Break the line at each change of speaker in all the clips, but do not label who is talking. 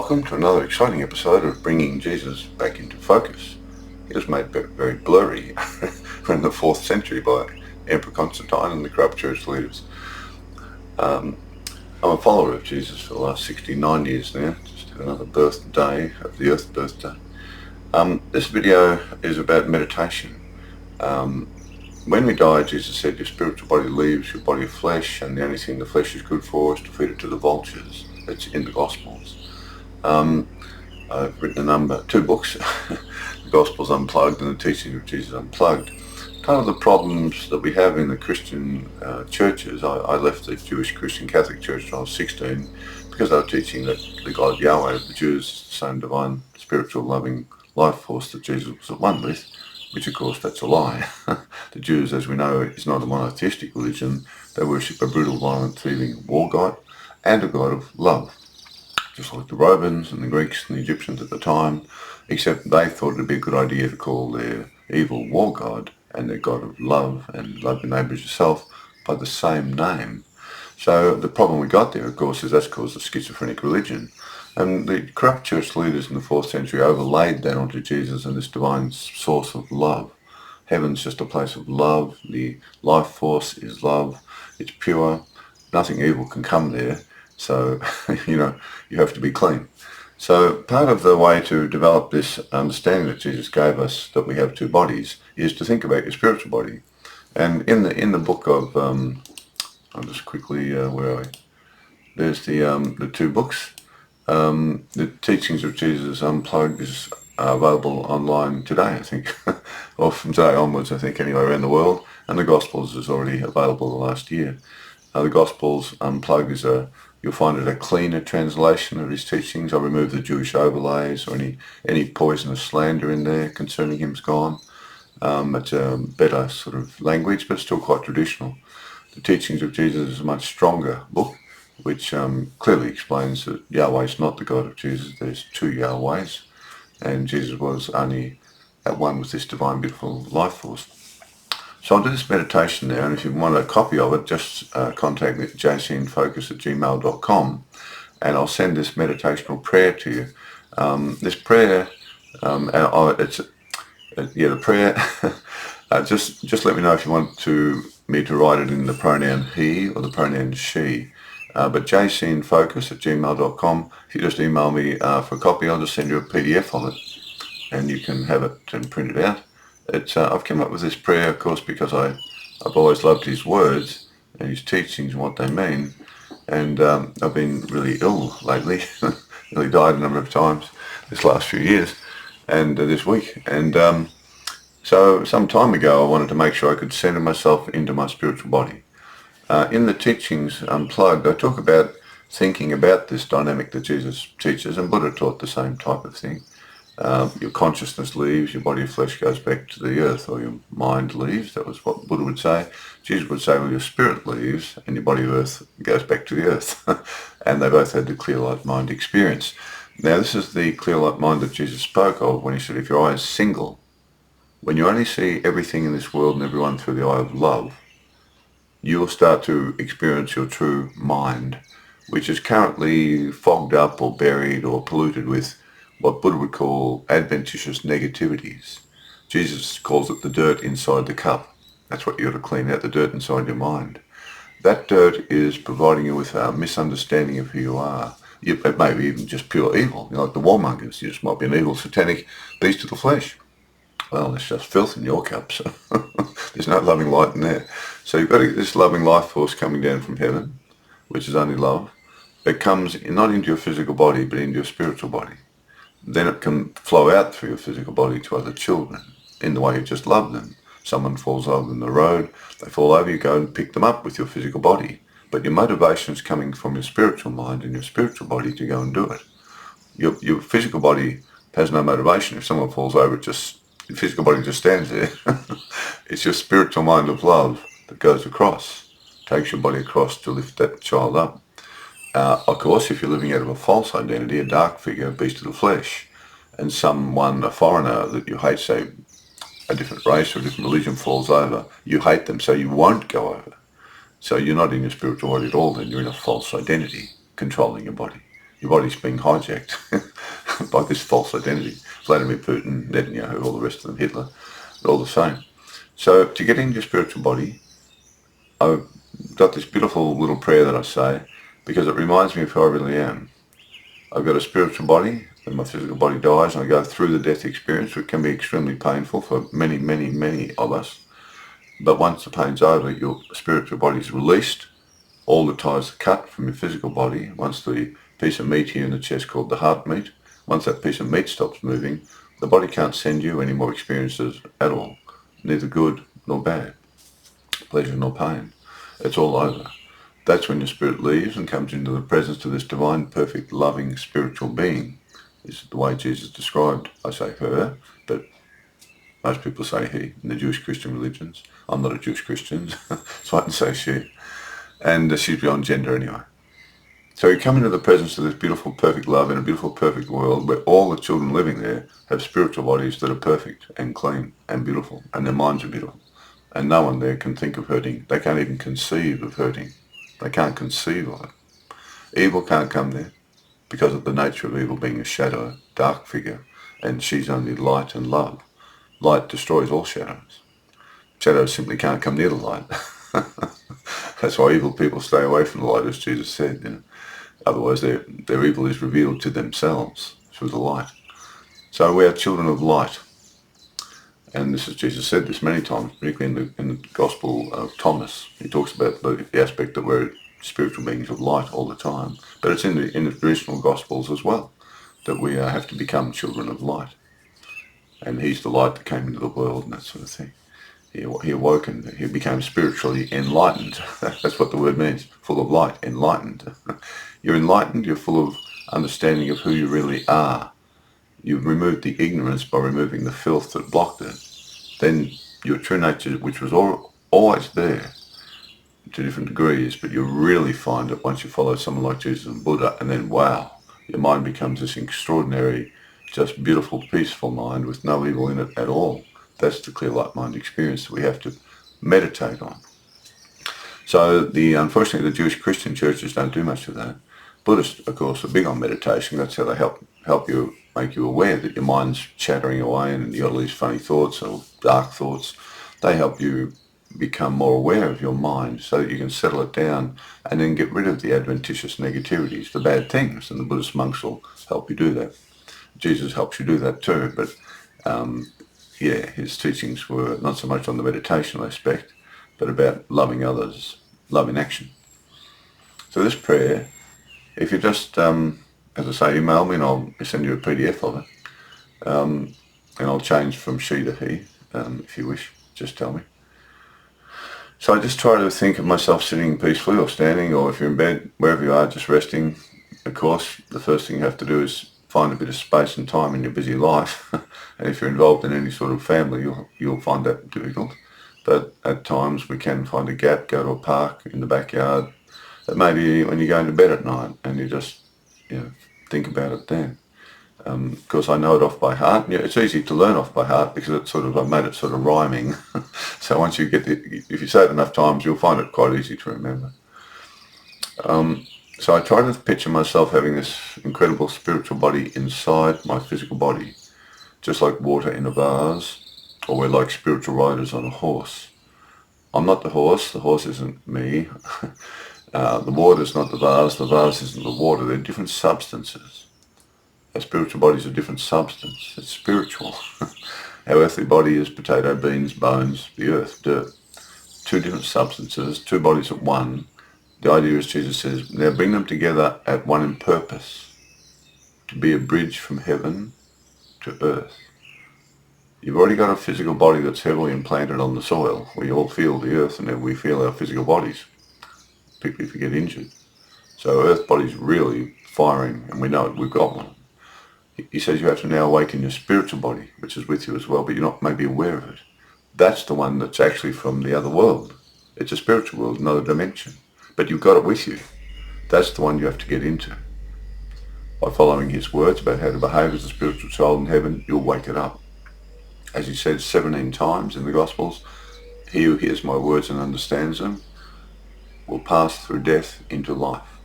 Welcome to another exciting episode of bringing Jesus back into focus. He was made very blurry in the 4th century by Emperor Constantine and the corrupt church leaders. I'm a follower of Jesus for the last 69 years now. Just had another birthday of the Earth birthday. This video is about meditation. When we die, Jesus said, your spiritual body leaves your body of flesh, and the only thing the flesh is good for is to feed it to the vultures. It's in the Gospels. I've written 2 books, the Gospels Unplugged and the Teachings of Jesus Unplugged. Kind of the problems that we have in the Christian churches. I left the Jewish Christian Catholic Church when I was 16 because they were teaching that the God Yahweh of the Jews is the same divine, spiritual, loving life force that Jesus was at one with, which of course that's a lie. The Jews, as we know, is not a monotheistic religion. They worship a brutal, violent, thieving war god and a god of love, just like the Romans and the Greeks and the Egyptians at the time, except they thought it'd be a good idea to call their evil war god and their god of love and love your neighbour as yourself by the same name. So the problem we got there, of course, is that's caused a schizophrenic religion. And the corrupt church leaders in the 4th century overlaid that onto Jesus and this divine source of love. Heaven's just a place of love. The life force is love. It's pure. Nothing evil can come there. So, you have to be clean. So part of the way to develop this understanding that Jesus gave us, that we have 2 bodies, is to think about your spiritual body. And in the book of, I'll just quickly, where are we? There's the 2 books. The Teachings of Jesus Unplugged is available online today, I think, or from today onwards, I think, anyway, around the world. And the Gospels is already available the last year. The Gospels Unplugged is you'll find it a cleaner translation of his teachings. I remove the Jewish overlays or any poisonous slander in there concerning him's gone. It's a better sort of language, but still quite traditional. The Teachings of Jesus is a much stronger book, which clearly explains that Yahweh is not the God of Jesus. There's 2 Yahwehs, and Jesus was only at one with this divine, beautiful life force. So I'll do this meditation now, and if you want a copy of it, just contact me at jcinfocus@gmail.com, and I'll send this meditational prayer to you. This prayer, the prayer, just let me know if you want me to write it in the pronoun he or the pronoun she. But jcinfocus@gmail.com, if you just email me for a copy, I'll just send you a PDF of it, and you can have it and print it out. I've come up with this prayer, of course, because I've always loved his words and his teachings and what they mean. And I've been really ill lately. Nearly died a number of times this last few years and this week. And so some time ago, I wanted to make sure I could center myself into my spiritual body. In the Teachings Unplugged, I talk about thinking about this dynamic that Jesus teaches, and Buddha taught the same type of thing. Your consciousness leaves, your body of flesh goes back to the earth, or your mind leaves. That was what Buddha would say. Jesus would say, well, your spirit leaves and your body of earth goes back to the earth. And they both had the clear light mind experience. Now, this is the clear light mind that Jesus spoke of when he said, if your eye is single, when you only see everything in this world and everyone through the eye of love, you will start to experience your true mind, which is currently fogged up or buried or polluted with what Buddha would call adventitious negativities. Jesus calls it the dirt inside the cup. That's what you ought to clean out, the dirt inside your mind. That dirt is providing you with a misunderstanding of who you are. It may be even just pure evil, like the warmongers. You just might be an evil, satanic beast of the flesh. Well, it's just filth in your cup, so there's no loving light in there. So you've got this loving life force coming down from heaven, which is only love. It comes not into your physical body, but into your spiritual body. Then it can flow out through your physical body to other children in the way you just love them. Someone falls over in the road, they fall over, you go and pick them up with your physical body. But your motivation is coming from your spiritual mind and your spiritual body to go and do it. Your physical body has no motivation. If someone falls over, your physical body just stands there. It's your spiritual mind of love that goes across, takes your body across to lift that child up. Of course, if you're living out of a false identity, a dark figure, a beast of the flesh, and someone, a foreigner that you hate, say a different race or a different religion, falls over, you hate them, so you won't go over. So you're not in your spiritual body at all, then you're in a false identity controlling your body. Your body's being hijacked by this false identity. Vladimir Putin, Netanyahu, all the rest of them, Hitler, they're all the same. So to get into your spiritual body, I've got this beautiful little prayer that I say because it reminds me of who I really am. I've got a spiritual body, and my physical body dies, and I go through the death experience, which can be extremely painful for many, many, many of us. But once the pain's over, your spiritual body is released, all the ties are cut from your physical body. Once the piece of meat here in the chest called the heart meat, once that piece of meat stops moving, the body can't send you any more experiences at all, neither good nor bad, pleasure nor pain. It's all over. That's when your spirit leaves and comes into the presence of this divine, perfect, loving, spiritual being. This is the way Jesus described, I say her, but most people say he in the Jewish Christian religions. I'm not a Jewish Christian, so I can say she. And she's beyond gender anyway. So you come into the presence of this beautiful, perfect love in a beautiful, perfect world where all the children living there have spiritual bodies that are perfect and clean and beautiful, and their minds are beautiful. And no one there can think of hurting. They can't even conceive of hurting. They can't conceive of it. Evil can't come there because of the nature of evil being a shadow, dark figure, and she's only light and love. Light destroys all shadows. Shadows simply can't come near the light. That's why evil people stay away from the light, as Jesus said. You know? Otherwise, their evil is revealed to themselves through the light. So we are children of light. And this is, Jesus said this many times, particularly in the Gospel of Thomas. He talks about the aspect that we're spiritual beings of light all the time. But it's in the traditional Gospels as well, that we have to become children of light. And he's the light that came into the world and that sort of thing. He awoken, he became spiritually enlightened. That's what the word means, full of light, enlightened. You're enlightened, you're full of understanding of who you really are. You've removed the ignorance by removing the filth that blocked it. Then your true nature, which was always there to different degrees, but you really find it once you follow someone like Jesus and Buddha, and then wow, your mind becomes this extraordinary, just beautiful, peaceful mind with no evil in it at all. That's the clear light mind experience that we have to meditate on. So unfortunately, the Jewish Christian churches don't do much of that. Buddhists, of course, are big on meditation. That's how they help you, make you aware that your mind's chattering away and you got all these funny thoughts or dark thoughts. They help you become more aware of your mind so that you can settle it down and then get rid of the adventitious negativities, the bad things. And the Buddhist monks will help you do that. Jesus helps you do that too, but his teachings were not so much on the meditational aspect, but about loving others, love in action. So this prayer, if you just, as I say, email me and I'll send you a PDF of it, and I'll change from she to he, if you wish, just tell me. So I just try to think of myself sitting peacefully or standing, or if you're in bed, wherever you are, just resting. Of course, the first thing you have to do is find a bit of space and time in your busy life. And if you're involved in any sort of family, you'll find that difficult. But at times we can find a gap, go to a park in the backyard. That maybe when you're going to bed at night and you just think about it then. Of course, I know it off by heart. Yeah, it's easy to learn off by heart because I've made it sort of rhyming. So once you if you say it enough times, you'll find it quite easy to remember. So I try to picture myself having this incredible spiritual body inside my physical body, just like water in a vase, or we're like spiritual riders on a horse. I'm not the horse isn't me. The water's not the vase isn't the water. They're different substances. Our spiritual body is a different substance. It's spiritual. Our earthly body is potato, beans, bones, the earth, dirt. Two different substances, two bodies at one. The idea is, Jesus says, now bring them together at one in purpose, to be a bridge from heaven to earth. You've already got a physical body that's heavily implanted on the soil. We all feel the earth and then we feel our physical bodies, particularly if you get injured. So earth body's really firing, and we know it, we've got one. He says you have to now awaken your spiritual body, which is with you as well, but you're not maybe aware of it. That's the one that's actually from the other world. It's a spiritual world, another dimension. But you've got it with you. That's the one you have to get into. By following his words about how to behave as a spiritual child in heaven, you'll wake it up. As he said 17 times in the Gospels, he who hears my words and understands them will pass through death into life.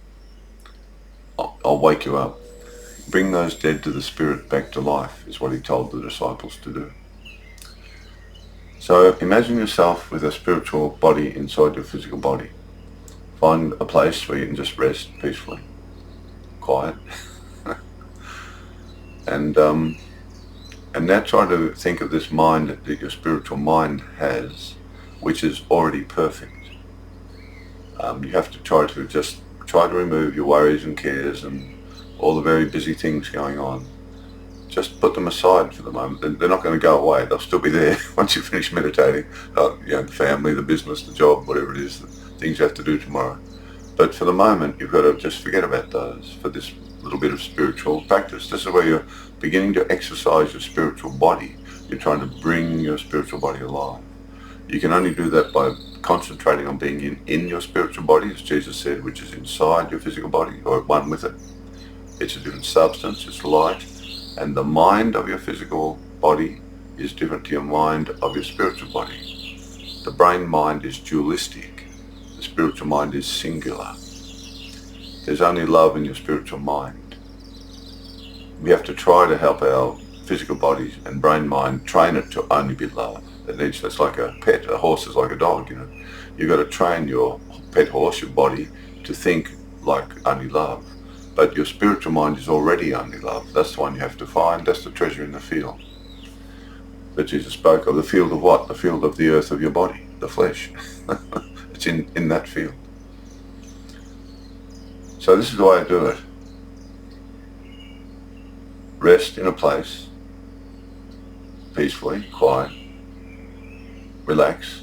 I'll wake you up. Bring those dead to the spirit back to life is what he told the disciples to do. So imagine yourself with a spiritual body inside your physical body. Find a place where you can just rest peacefully, quiet, and now try to think of this mind that your spiritual mind has, which is already perfect. You have to try to remove your worries and cares and all the very busy things going on. Just put them aside for the moment. They're not going to go away. They'll still be there once you finish meditating. The family, the business, the job, whatever it is, the things you have to do tomorrow. But for the moment, you've got to just forget about those for this little bit of spiritual practice. This is where you're beginning to exercise your spiritual body. You're trying to bring your spiritual body alive. You can only do that by concentrating on being in your spiritual body, as Jesus said, which is inside your physical body, or at one with it. It's a different substance, it's light, and the mind of your physical body is different to your mind of your spiritual body. The brain mind is dualistic. The spiritual mind is singular. There's only love in your spiritual mind. We have to try to help our physical bodies and brain mind train it to only be love. It's like a pet. A horse is like a dog, You've got to train your pet horse, your body, to think like only love. But your spiritual mind is already only love. That's the one you have to find. That's the treasure in the field. But Jesus spoke of the field of what? The field of the earth of your body, the flesh. It's in that field. So this is the way I do it. Rest in a place, peacefully, quiet, relax.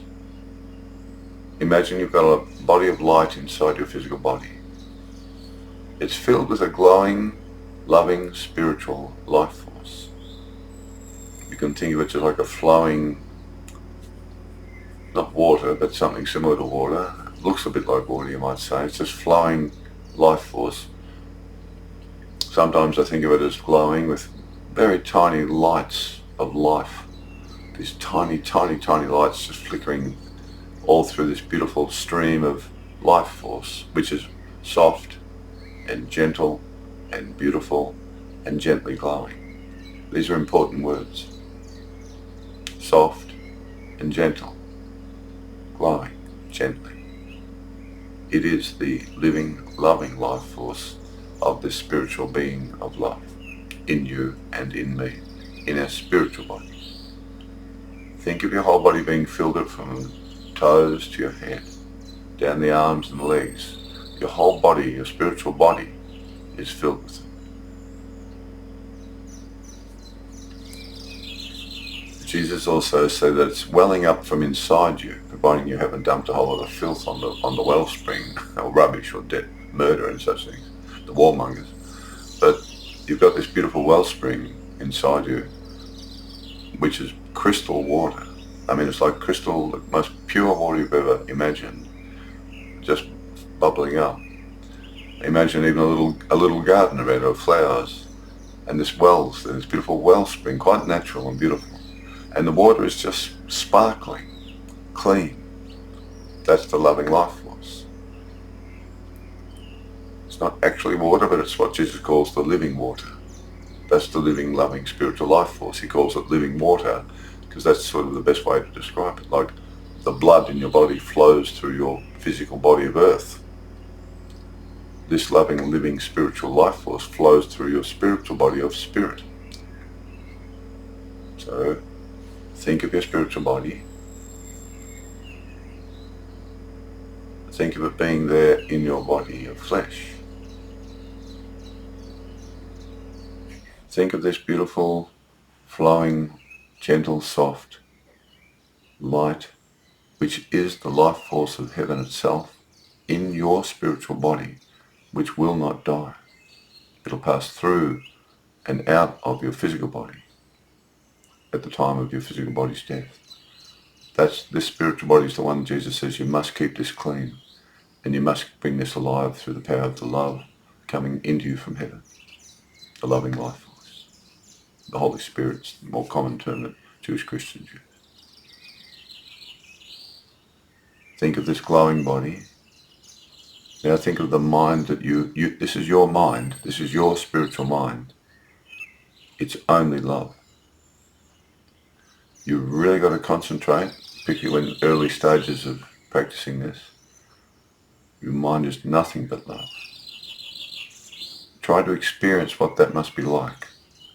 Imagine you've got a body of light inside your physical body. It's filled with a glowing, loving, spiritual life force. You can think of it as like a flowing, not water, but something similar to water. It looks a bit like water, you might say. It's just flowing life force. Sometimes I think of it as glowing with very tiny lights of life. These tiny, tiny, tiny lights just flickering all through this beautiful stream of life force, which is soft and gentle and beautiful and gently glowing. These are important words. Soft and gentle, glowing gently. It is the living, loving life force of this spiritual being of love in you and in me, in our spiritual body. Think of your whole body being filled up from toes to your head, down the arms and the legs. Your whole body, your spiritual body, is filled with it. Jesus also said that it's welling up from inside you, providing you haven't dumped a whole lot of filth on the wellspring, or rubbish or debt, murder and such things, the warmongers. But you've got this beautiful wellspring inside you, which is crystal water. I mean, it's like crystal, the most pure water you've ever imagined, just bubbling up. Imagine even a little garden around it of flowers, and this beautiful wellspring, quite natural and beautiful. And the water is just sparkling, clean. That's the loving life force. It's not actually water, but it's what Jesus calls the living water. That's the living, loving, spiritual life force. He calls it living water because that's sort of the best way to describe it. Like the blood in your body flows through your physical body of earth. This loving, living, spiritual life force flows through your spiritual body of spirit. So think of your spiritual body. Think of it being there in your body of flesh. Think of this beautiful, flowing, gentle, soft light, which is the life force of heaven itself, in your spiritual body, which will not die. It'll pass through and out of your physical body at the time of your physical body's death. This spiritual body is the one Jesus says you must keep this clean, and you must bring this alive through the power of the love coming into you from heaven, the loving life force. The Holy Spirit's the more common term that Jewish Christians use. Think of this glowing body. Now think of the mind that this is your mind, this is your spiritual mind. It's only love. You've really got to concentrate, particularly when early stages of practicing this. Your mind is nothing but love. Try to experience what that must be like.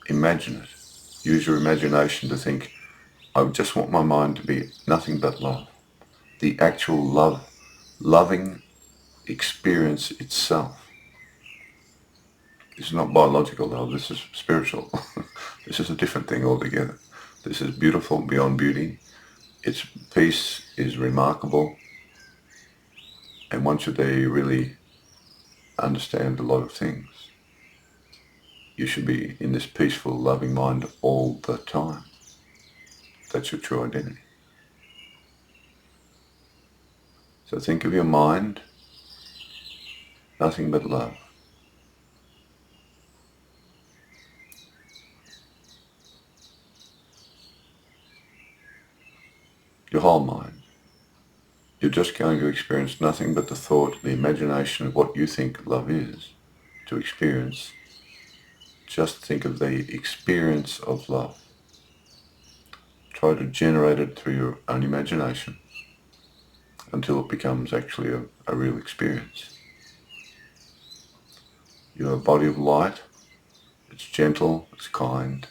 Imagine it. Use your imagination to think, I just want my mind to be nothing but love. The actual loving experience itself. This is not biological love, this is spiritual. This is a different thing altogether. This is beautiful beyond beauty. Its peace is remarkable. And once you're there, you really understand a lot of things. You should be in this peaceful, loving mind all the time. That's your true identity. So think of your mind, nothing but love. Your whole mind. You're just going to experience nothing but the thought, the imagination of what you think love is to experience. Just think of the experience of love. Try to generate it through your own imagination until it becomes actually a real experience. You're a body of light. It's gentle, it's kind,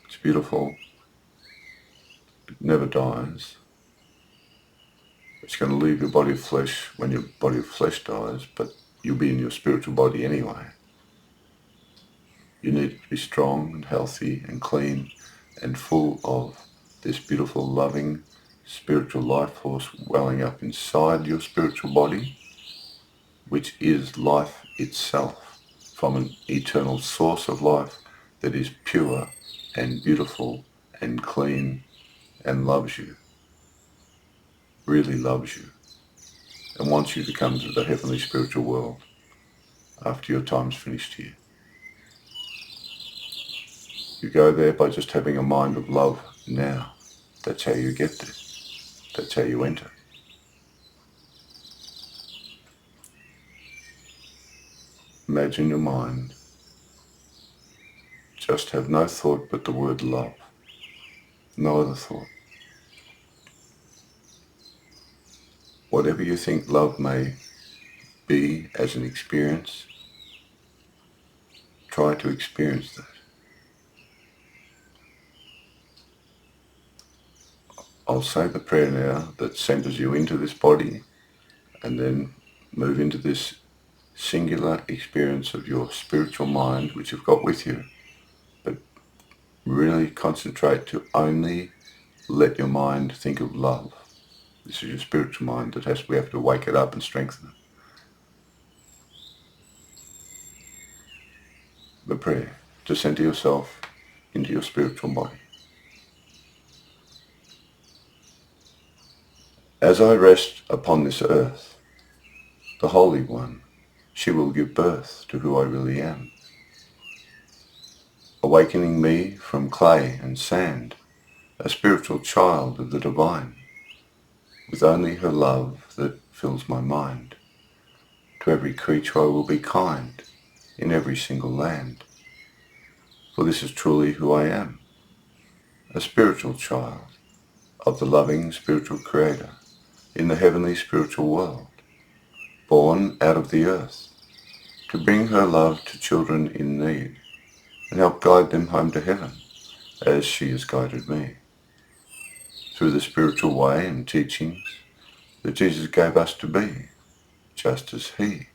it's beautiful. It never dies. It's going to leave your body of flesh when your body of flesh dies, but you'll be in your spiritual body anyway. You need to be strong and healthy and clean and full of this beautiful, loving, spiritual life force welling up inside your spiritual body, which is life itself, from an eternal source of life that is pure and beautiful and clean and loves you, really loves you, and wants you to come to the heavenly spiritual world after your time's finished here. You go there by just having a mind of love now. That's how you get there. That's how you enter. Imagine your mind. Just have no thought but the word love. No other thought. Whatever you think love may be as an experience, try to experience that. I'll say the prayer now that centers you into this body and then move into this singular experience of your spiritual mind, which you've got with you. But really concentrate to only let your mind think of love. This is your spiritual mind that we have to wake it up and strengthen it. The prayer to center yourself into your spiritual body. As I rest upon this earth, the Holy One, she will give birth to who I really am, awakening me from clay and sand, a spiritual child of the divine, with only her love that fills my mind. To every creature I will be kind, in every single land, for this is truly who I am, a spiritual child of the loving spiritual Creator in the heavenly spiritual world, born out of the earth, to bring her love to children in need and help guide them home to heaven as she has guided me. Through the spiritual way and teachings that Jesus gave us to be, just as He,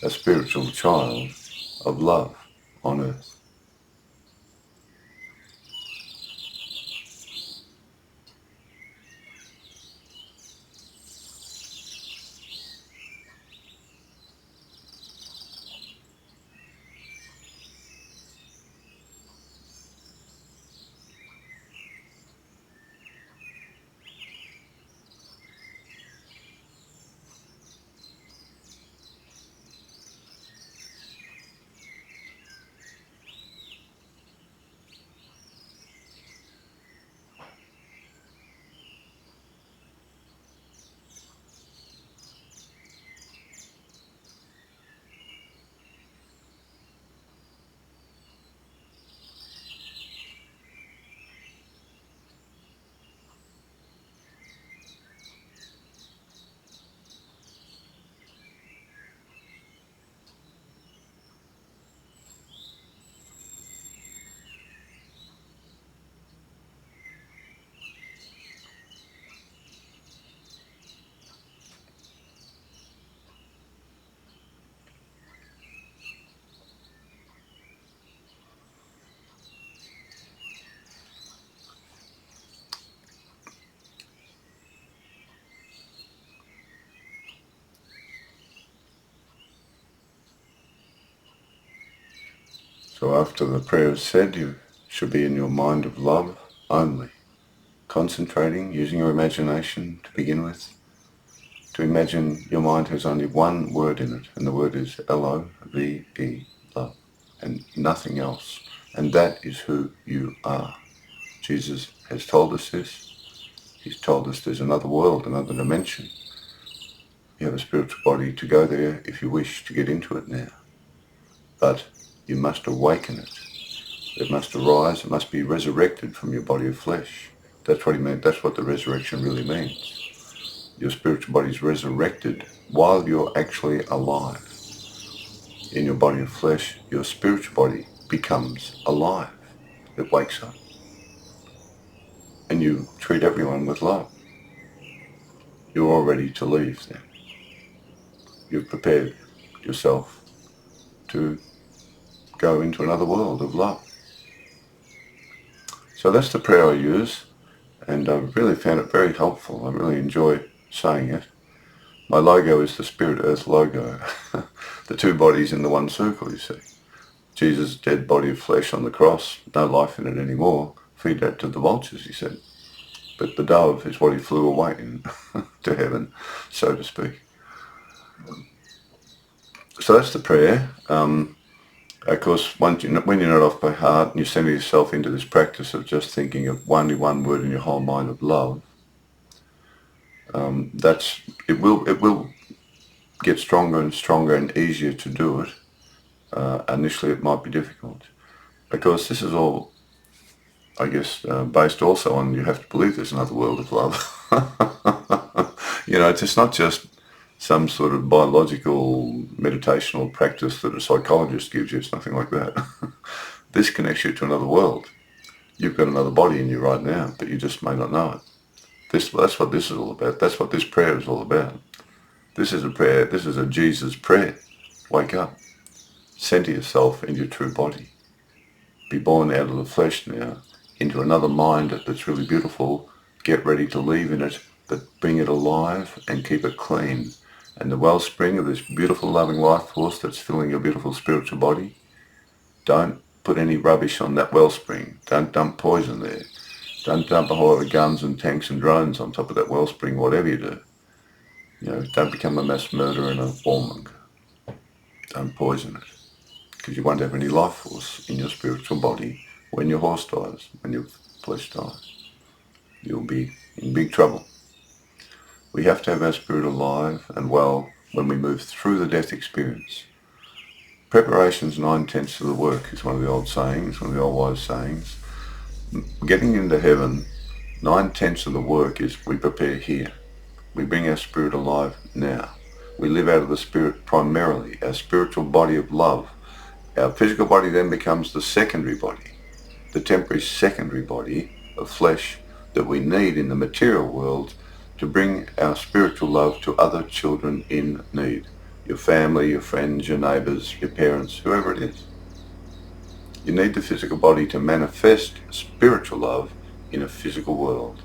a spiritual child of love on earth. So after the prayer is said, you should be in your mind of love only, concentrating, using your imagination to begin with, to imagine your mind has only one word in it, and the word is L-O-V-E, love, and nothing else. And that is who you are. Jesus has told us this. He's told us there's another world, another dimension. You have a spiritual body to go there if you wish to get into it now. But you must awaken it. It must arise, it must be resurrected from your body of flesh. That's what he meant. That's what the resurrection really means. Your spiritual body is resurrected while you're actually alive. In your body of flesh, your spiritual body becomes alive. It wakes up. And you treat everyone with love. You're all ready to leave then. You've prepared yourself to go into another world of love. So that's the prayer I use, and I've really found it very helpful. I really enjoy saying it. My logo is the Spirit Earth logo. The two bodies in the one circle, you see. Jesus' dead body of flesh on the cross, no life in it anymore. Feed that to the vultures, he said. But the dove is what he flew away to heaven, so to speak. So that's the prayer. Of course, when you're not off by heart and you send yourself into this practice of just thinking of only one word in your whole mind of love, it will get stronger and stronger and easier to do it. Initially, it might be difficult because this is all, I guess, based also on you have to believe there's another world of love. It's not just some sort of biological meditational practice that a psychologist gives you. It's nothing like that. This connects you to another world. You've got another body in you right now, but you just may not know it. That's what this is all about. That's what this prayer is all about. This is a prayer. This is a Jesus prayer. Wake up. Center yourself in your true body. Be born out of the flesh now into another mind that's really beautiful. Get ready to leave in it, but bring it alive and keep it clean. And the wellspring of this beautiful loving life force that's filling your beautiful spiritual body, don't put any rubbish on that wellspring. Don't dump poison there. Don't dump a whole lot of guns and tanks and drones on top of that wellspring, whatever you do. Don't become a mass murderer and a warmonger. Don't poison it, because you won't have any life force in your spiritual body when your horse dies, when your flesh dies. You'll be in big trouble. We have to have our spirit alive and well when we move through the death experience. Preparation's 9/10 of the work is one of the old sayings, one of the old wise sayings. Getting into heaven, 9/10 of the work is we prepare here. We bring our spirit alive now. We live out of the spirit primarily, our spiritual body of love. Our physical body then becomes the secondary body, the temporary secondary body of flesh that we need in the material world to bring our spiritual love to other children in need. Your family, your friends, your neighbours, your parents, whoever it is. You need the physical body to manifest spiritual love in a physical world.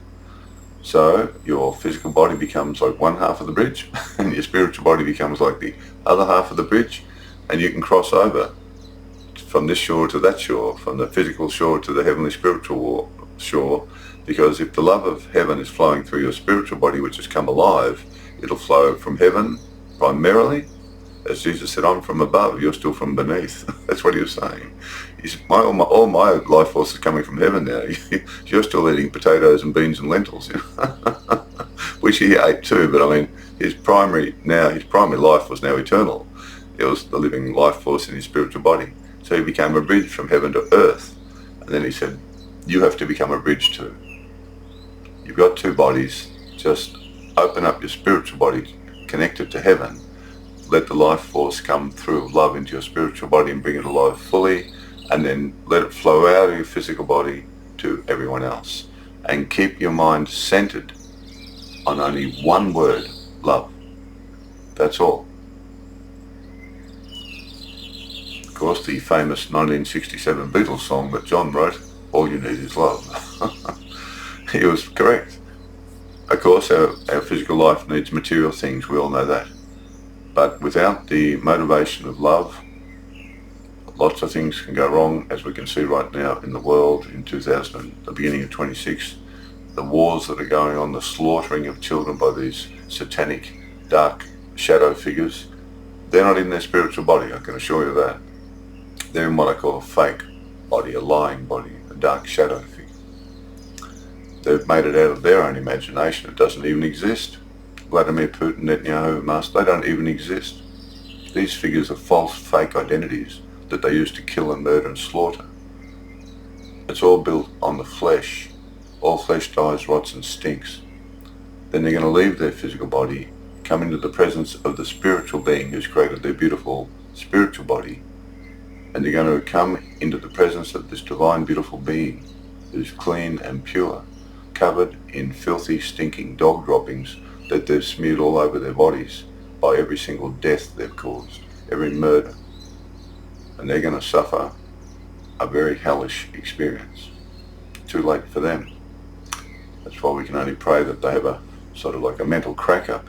So your physical body becomes like one half of the bridge and your spiritual body becomes like the other half of the bridge, and you can cross over from this shore to that shore, from the physical shore to the heavenly spiritual shore, because if the love of heaven is flowing through your spiritual body, which has come alive, it'll flow from heaven primarily. As Jesus said, I'm from above, you're still from beneath. That's what he was saying. All my life force is coming from heaven now. You're still eating potatoes and beans and lentils, which he ate too, but I mean, his primary life was now eternal. It was the living life force in his spiritual body. So he became a bridge from heaven to earth. And then he said, you have to become a bridge too. You've got two bodies. Just open up your spiritual body connected to heaven. Let the life force come through love into your spiritual body and bring it alive fully. And then let it flow out of your physical body to everyone else. And keep your mind centered on only one word, love. That's all. Of course, the famous 1967 Beatles song that John wrote, All You Need Is Love. He was correct. Of course, our physical life needs material things, we all know that. But without the motivation of love Lots of things can go wrong, as we can see right now in the world in 2000, the beginning of 26. The wars that are going on, the slaughtering of children by these satanic, dark shadow figures. They're not in their spiritual body, I can assure you that. They're in what I call a fake body, a lying body, a dark shadow figure. They've made it out of their own imagination. It doesn't even exist. Vladimir Putin, Netanyahu, Musk, they don't even exist. These figures are false, fake identities that they use to kill and murder and slaughter. It's all built on the flesh. All flesh dies, rots and stinks. Then they're going to leave their physical body, come into the presence of the spiritual being who's created their beautiful spiritual body, and they're going to come into the presence of this divine, beautiful being who's clean and pure, covered in filthy, stinking dog droppings that they've smeared all over their bodies by every single death they've caused, every murder. And they're going to suffer a very hellish experience. Too late for them. That's why we can only pray that they have a sort of like a mental crack up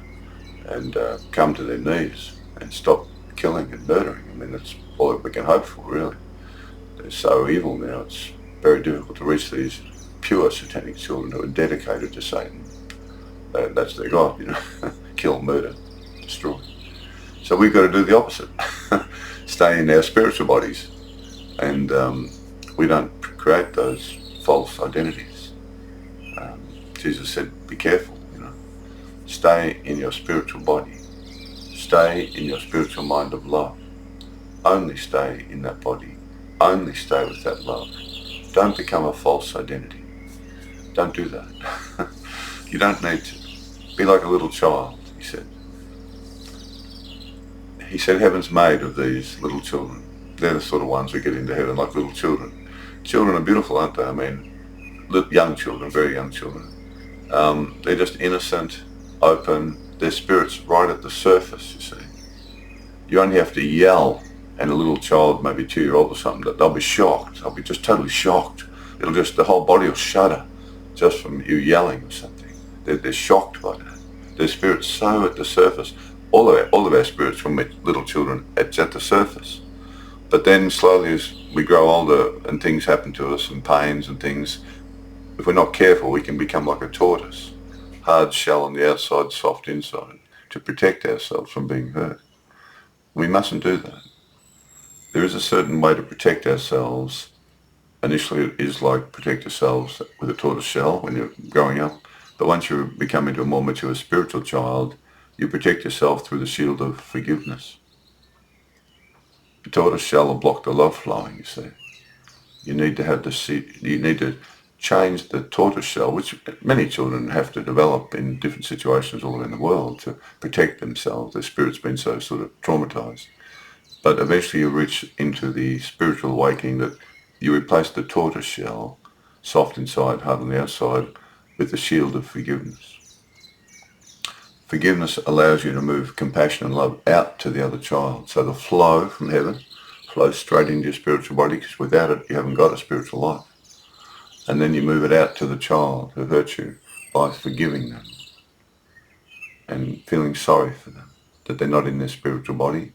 and come to their knees and stop killing and murdering. I mean, that's all that we can hope for, really. They're so evil now, it's very difficult to reach these pure satanic children who are dedicated to Satan. That's their God, you know. Kill, murder, destroy. So we've got to do the opposite. Stay in our spiritual bodies. And we don't create those false identities. Jesus said, be careful, you know. Stay in your spiritual body. Stay in your spiritual mind of love. Only stay in that body. Only stay with that love. Don't become a false identity. Don't do that. You don't need to. Be like a little child, he said. He said heaven's made of these little children. They're the sort of ones who get into heaven like little children. Children are beautiful, aren't they? I mean, young children, very young children. They're just innocent, open. Their spirit's right at the surface, you see. You only have to yell, and a little child, maybe 2-year-old or something, they'll be shocked. They'll be just totally shocked. The whole body will shudder just from you yelling or something. They're shocked by that. Their spirit's so at the surface. All of our spirits from little children, it's at the surface. But then slowly as we grow older and things happen to us and pains and things, if we're not careful, we can become like a tortoise. Hard shell on the outside, soft inside, to protect ourselves from being hurt. We mustn't do that. There is a certain way to protect ourselves. Initially it is like protect yourselves with a tortoise shell when you're growing up. But once you become into a more mature spiritual child, you protect yourself through the shield of forgiveness. The tortoise shell will block the love flowing, you see. You need to change the tortoise shell, which many children have to develop in different situations all around the world to protect themselves. Their spirit's been so sort of traumatized. But eventually you reach into the spiritual awakening that you replace the tortoise shell, soft inside, hard on the outside, with the shield of forgiveness. Forgiveness allows you to move compassion and love out to the other child. So the flow from heaven flows straight into your spiritual body, because without it you haven't got a spiritual life. And then you move it out to the child who hurt you by forgiving them and feeling sorry for them, that they're not in their spiritual body,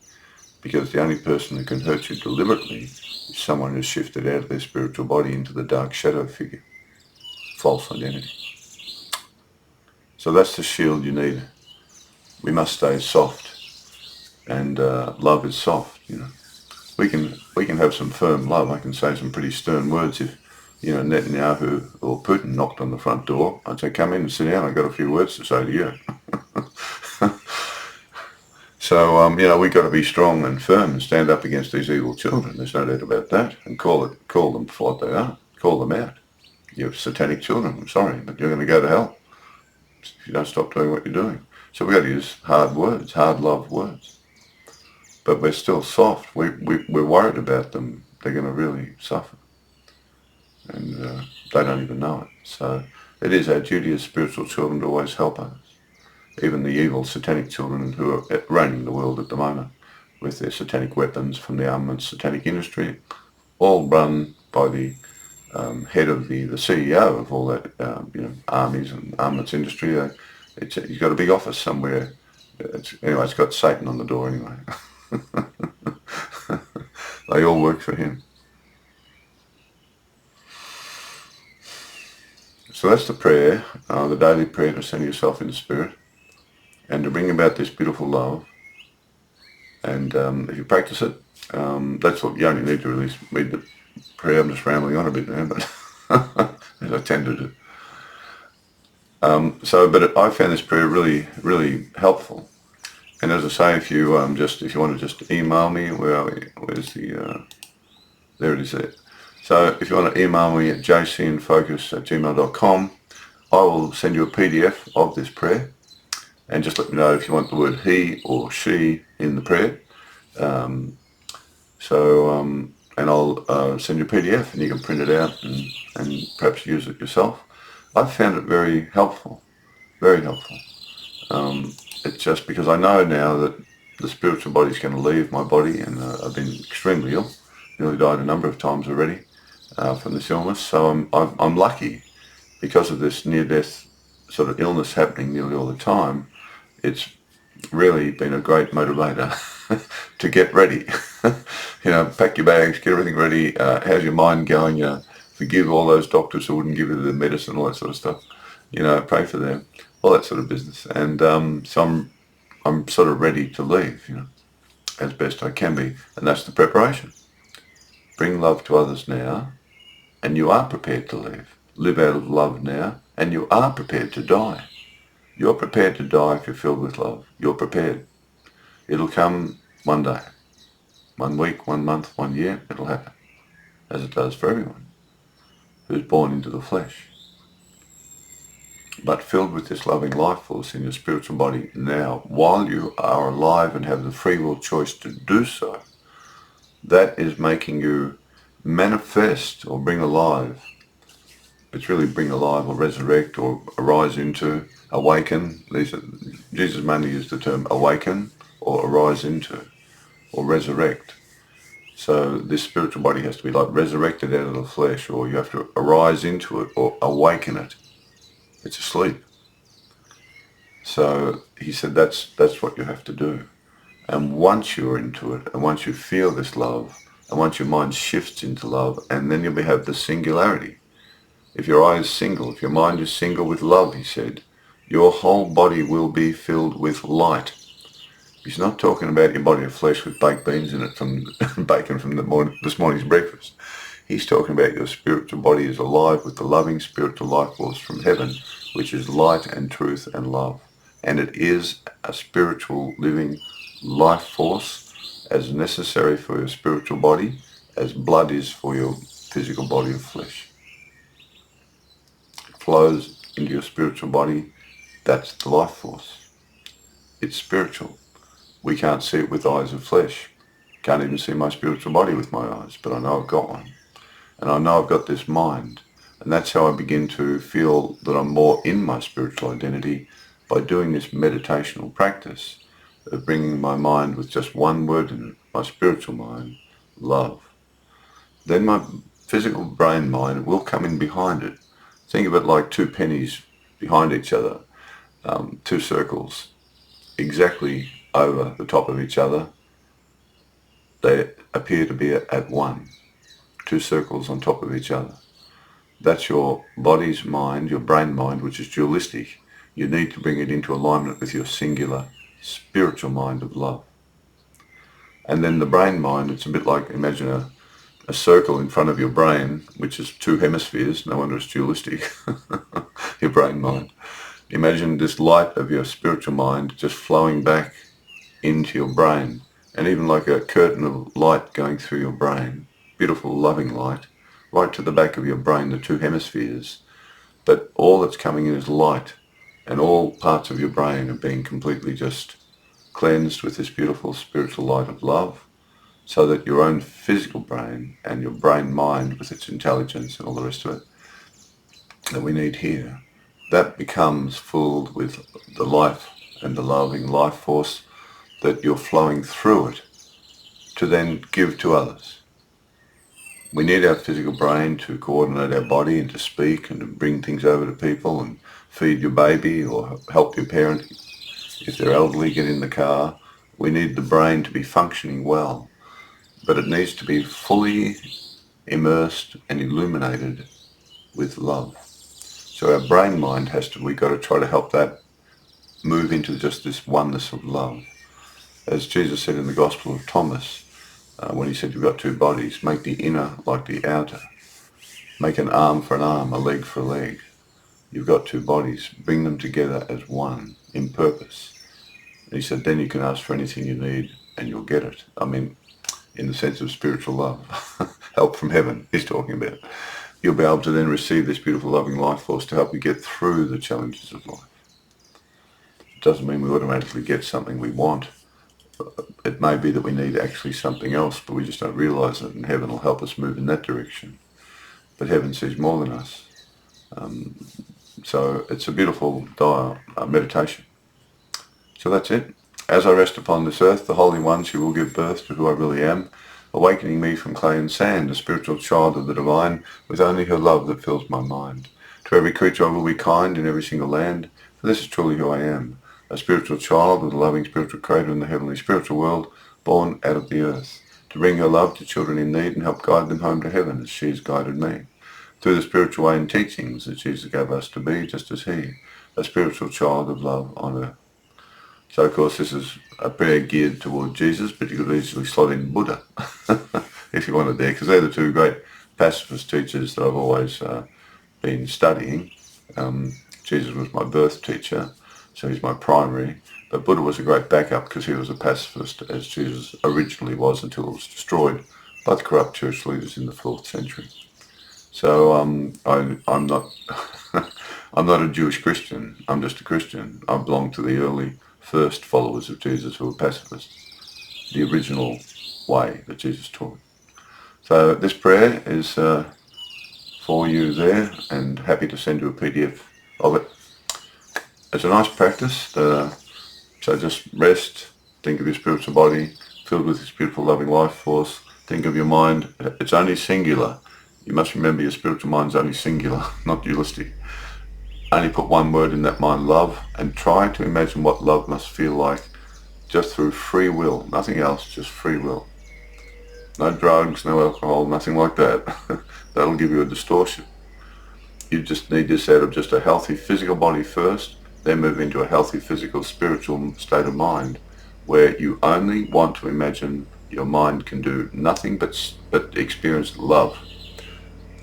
because the only person who can hurt you deliberately is someone who's shifted out of their spiritual body into the dark shadow figure, false identity. So that's the shield you need. We must stay soft, and love is soft, you know. We can have some firm love. I can say some pretty stern words if, you know, Netanyahu or Putin knocked on the front door. I'd say, come in and sit down. I've got a few words to say to you. So, you know, we've got to be strong and firm and stand up against these evil children. There's no doubt about that. And call them for what they are. Call them out. You're satanic children. I'm sorry, but you're going to go to hell if you don't stop doing what you're doing. So we've got to use hard words, hard love words. But we're still soft. We're worried about them. They're going to really suffer. And they don't even know it. So it is our duty as spiritual children to always help others. Even the evil satanic children who are reigning the world at the moment with their satanic weapons from the armaments satanic industry, all run by the head of the CEO of all that, you know, armies and armaments industry. He's got a big office somewhere. It's got Satan on the door anyway. They all work for him. So that's the prayer, the daily prayer to send yourself in the Spirit and to bring about this beautiful love. And if you practice it, that's what you only need to really read the prayer. I'm just rambling on a bit now, but as I tend to do. But I found this prayer really, really helpful. And as I say, if you want to just email me, where are we? Where's the? There it is. There. So if you want to email me at jcinfocus@gmail.com, I will send you a PDF of this prayer, and just let me know if you want the word he or she in the prayer. And I'll send you a PDF, and you can print it out and perhaps use it yourself. I've found it very helpful, very helpful. It's just because I know now that the spiritual body is going to leave my body, and I've been extremely ill, nearly died a number of times already from this illness. So I'm lucky because of this near-death sort of illness happening nearly all the time. It's really been a great motivator to get ready. Pack your bags, get everything ready. How's your mind going? Forgive all those doctors who wouldn't give you the medicine, all that sort of stuff. Pray for them, all that sort of business. And so I'm sort of ready to leave, as best I can be. And that's the preparation. Bring love to others now, and you are prepared to leave. Live out of love now, and you are prepared to die. You're prepared to die if you're filled with love. You're prepared. It'll come one day, 1 week, 1 month, 1 year. It'll happen, as it does for everyone who's born into the flesh. But filled with this loving life force in your spiritual body now, while you are alive and have the free will choice to do so, that is making you manifest or bring alive. It's really bring alive or resurrect or arise into, awaken. Jesus mainly used the term awaken or arise into or resurrect. So this spiritual body has to be like resurrected out of the flesh, or you have to arise into it or awaken it. It's asleep. So he said that's what you have to do. And once you're into it, and once you feel this love, and once your mind shifts into love, and then you'll have the singularity. If your eye is single, if your mind is single with love, he said, your whole body will be filled with light. He's not talking about your body of flesh with baked beans in it from bacon from this morning's breakfast. He's talking about your spiritual body is alive with the loving spiritual life force from heaven, which is light and truth and love. And it is a spiritual living life force as necessary for your spiritual body as blood is for your physical body of flesh. It flows into your spiritual body. That's the life force. It's spiritual. We can't see it with eyes of flesh. Can't even see my spiritual body with my eyes, but I know I've got one. And I know I've got this mind. And that's how I begin to feel that I'm more in my spiritual identity by doing this meditational practice of bringing my mind with just one word in it, my spiritual mind, love. Then my physical brain mind will come in behind it. Think of it like two pennies behind each other, two circles exactly over the top of each other. They appear to be at one, two circles on top of each other. That's your body's mind, your brain mind, which is dualistic. You need to bring it into alignment with your singular spiritual mind of love. And then the brain mind, it's a bit like, imagine a circle in front of your brain, which is two hemispheres. No wonder it's dualistic, your brain mind. Imagine this light of your spiritual mind just flowing back into your brain, and even like a curtain of light going through your brain, beautiful loving light, right to the back of your brain, the two hemispheres. But all that's coming in is light, and all parts of your brain are being completely just cleansed with this beautiful spiritual light of love, so that your own physical brain and your brain mind with its intelligence and all the rest of it that we need here, that becomes filled with the life and the loving life force that you're flowing through it to then give to others. We need our physical brain to coordinate our body and to speak and to bring things over to people and feed your baby or help your parent if they're elderly, get in the car. We need the brain to be functioning well. but it needs to be fully immersed and illuminated with love. So our brain mind we've got to try to help that move into just this oneness of love. As Jesus said in the Gospel of Thomas, when he said you've got two bodies, make the inner like the outer. Make an arm for an arm, a leg for a leg. You've got two bodies. Bring them together as one in purpose. And he said, then you can ask for anything you need and you'll get it. I mean, in the sense of spiritual love. Help from heaven, he's talking about. You'll be able to then receive this beautiful loving life force to help you get through the challenges of life. It doesn't mean we automatically get something we want. It may be that we need actually something else, but we just don't realize it, and heaven will help us move in that direction. But heaven sees more than us. So it's a beautiful meditation. So that's it. As I rest upon this earth, the holy ones who will give birth to who I really am, awakening me from clay and sand, a spiritual child of the divine, with only her love that fills my mind. To every creature I will be kind in every single land, for this is truly who I am, a spiritual child of the loving spiritual creator in the heavenly spiritual world, born out of the earth, to bring her love to children in need and help guide them home to heaven as she has guided me. Through the spiritual way and teachings that Jesus gave us to be, just as he, a spiritual child of love on earth. So, of course, this is a prayer geared toward Jesus, but you could easily slot in Buddha if you wanted there, because they're the two great pacifist teachers that I've always been studying. Jesus was my birth teacher, so he's my primary, but Buddha was a great backup because he was a pacifist, as Jesus originally was until it was destroyed by the corrupt church leaders in the 4th century. So I'm not I'm not a Jewish Christian. I'm just a Christian. I belong to the early first followers of Jesus who were pacifists, the original way that Jesus taught. So this prayer is for you there, and happy to send you a PDF of it. It's a nice practice. So just rest, think of your spiritual body filled with this beautiful loving life force. Think of your mind. It's only singular. You must remember your spiritual mind's only singular, not dualistic. Only put one word in that mind, love, and try to imagine what love must feel like just through free will, nothing else, just free will. No drugs, no alcohol, nothing like that. That'll give you a distortion. You just need this out of just a healthy physical body first, then move into a healthy physical spiritual state of mind where you only want to imagine your mind can do nothing but experience love.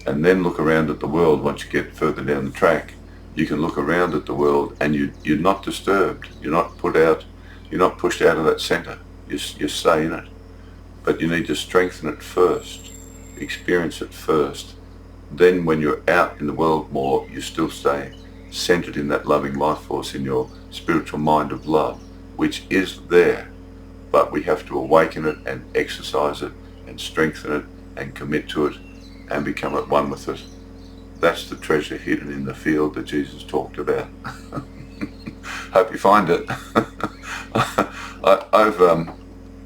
And then look around at the world. Once you get further down the track, you can look around at the world and you're not disturbed. You're not pushed out of that center. You stay in it. But you need to strengthen it first, experience it first. Then when you're out in the world more, you still stay centered in that loving life force, in your spiritual mind of love, which is there. But we have to awaken it and exercise it and strengthen it and commit to it and become at one with it. That's the treasure hidden in the field that Jesus talked about. Hope you find it.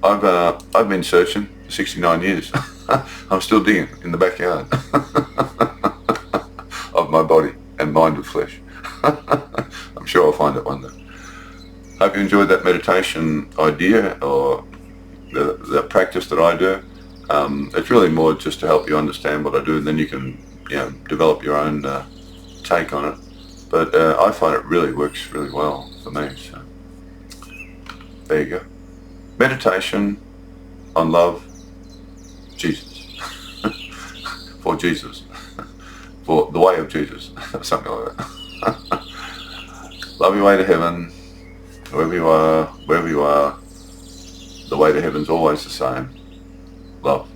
I've been searching for 69 years. I'm still digging in the backyard of my body and mind of flesh. I'm sure I'll find it one day. Hope you enjoyed that meditation idea, or the practice that I do. It's really more just to help you understand what I do, and then you can develop your own take on it. But I find it really works really well for me. So there you go. Meditation on love, Jesus. For Jesus. For the way of Jesus. Something like that. Love your way to heaven. Wherever you are, the way to heaven's always the same. Love.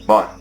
Bye.